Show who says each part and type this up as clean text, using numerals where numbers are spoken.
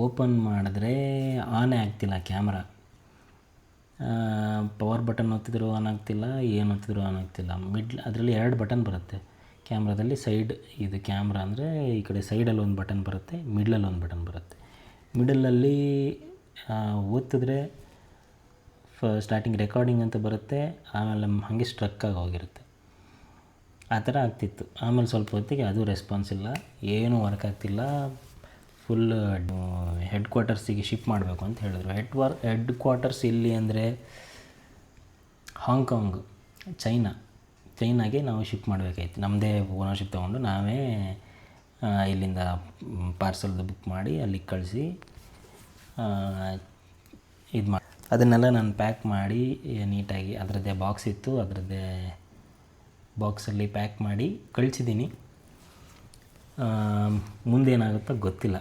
Speaker 1: Open ಮಾಡಿದ್ರೆ ಆನೇ ಆಗ್ತಿಲ್ಲ camera. Power button ಒತ್ತಿದ್ರು on ಆಗ್ತಿಲ್ಲ, ಏನು ಒತ್ತಿದ್ರು ಆನ್ ಆಗ್ತಿಲ್ಲ. ಅದರಲ್ಲಿ 2 ಬಟನ್ ಬರುತ್ತೆ ಕ್ಯಾಮ್ರಾದಲ್ಲಿ. ಸೈಡ್ ಇದು ಕ್ಯಾಮ್ರಾ ಅಂದರೆ ಈ ಕಡೆ ಸೈಡಲ್ಲಿ ಒಂದು ಬಟನ್ ಬರುತ್ತೆ, ಮಿಡ್ಲಲ್ಲಿ ಒಂದು ಬಟನ್ ಬರುತ್ತೆ. ಮಿಡಲಲ್ಲಿ ಒತ್ತಿದ್ರೆ ಸ್ಟಾರ್ಟಿಂಗ್ ರೆಕಾರ್ಡಿಂಗ್ ಅಂತ ಬರುತ್ತೆ, ಆಮೇಲೆ ಹಾಗೆ ಸ್ಟ್ರಕ್ ಆಗಿ ಹೋಗಿರುತ್ತೆ. ಆ ಥರ ಆಗ್ತಿತ್ತು. ಆಮೇಲೆ ಸ್ವಲ್ಪ ಹೊತ್ತಿಗೆ ಅದು ರೆಸ್ಪಾನ್ಸ್ ಇಲ್ಲ, ಏನೂ ವರ್ಕ್ ಆಗ್ತಿಲ್ಲ. ಫುಲ್ ಹೆಡ್ ಕ್ವಾರ್ಟರ್ಸಿಗೆ ಶಿಫ್ಟ್ ಮಾಡಬೇಕು ಅಂತ ಹೇಳಿದ್ರು. ಹೆಡ್ ಕ್ವಾರ್ಟರ್ಸ್ ಎಲ್ಲಿ ಅಂದರೆ ಹಾಂಗ್ಕಾಂಗ್, ಚೈನಾಗೆ ನಾವು ಶಿಫ್ಟ್ ಮಾಡಬೇಕಾಯ್ತು. ನಮ್ಮದೇ ಓನರ್ಶಿಪ್ ತೊಗೊಂಡು ನಾವೇ ಇಲ್ಲಿಂದ ಪಾರ್ಸಲ್ದು ಬುಕ್ ಮಾಡಿ ಅಲ್ಲಿಗೆ ಕಳಿಸಿ ಇದು ಮಾಡಿ ಅದನ್ನೆಲ್ಲ ನಾನು ಪ್ಯಾಕ್ ಮಾಡಿ ನೀಟಾಗಿ ಅದರದ್ದೇ ಬಾಕ್ಸ್ ಇತ್ತು, ಅದರದ್ದೇ ಬಾಕ್ಸಲ್ಲಿ ಪ್ಯಾಕ್ ಮಾಡಿ ಕಳಿಸಿದ್ದೀನಿ. ಮುಂದೇನಾಗುತ್ತೋ ಗೊತ್ತಿಲ್ಲ.